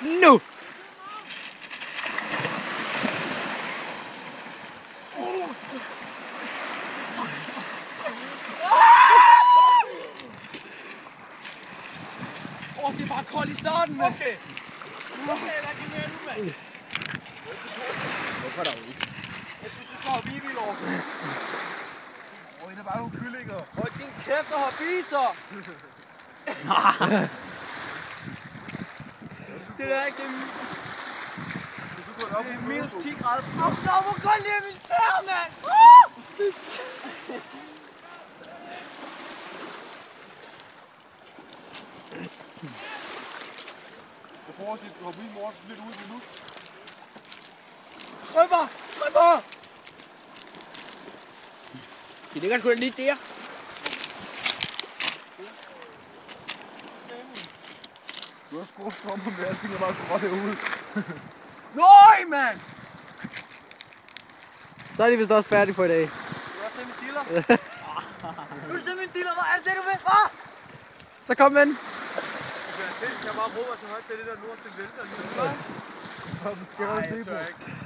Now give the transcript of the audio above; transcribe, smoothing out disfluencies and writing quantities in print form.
Nu! Det er bare koldt i starten, mand. Okay. Hvorfor dog ikke? Jeg synes, du skal hoppe i bil over. Det er bare nogle kyllinger. Hold din kæft og hoppe i, så. Det der ikke, det er minus 10 grader. Og så hvor koldt det er min tær, mand. Jeg forestiller mig, at du hopper i morgen lidt ud i nu. Strømper! Strømper! Det ligger sgu da lige der. Du har skruet strømper med, alting er bare gråt herude. Nøj, mand! Så er de vist også færdige for i dag. Du har set min diller. Du har set min diller. Hvad er det, du vil? Hvad? Så kom med den. Jeg kan bare råbe så højt til det der lort, det vælter. Nej, jeg tør ikke.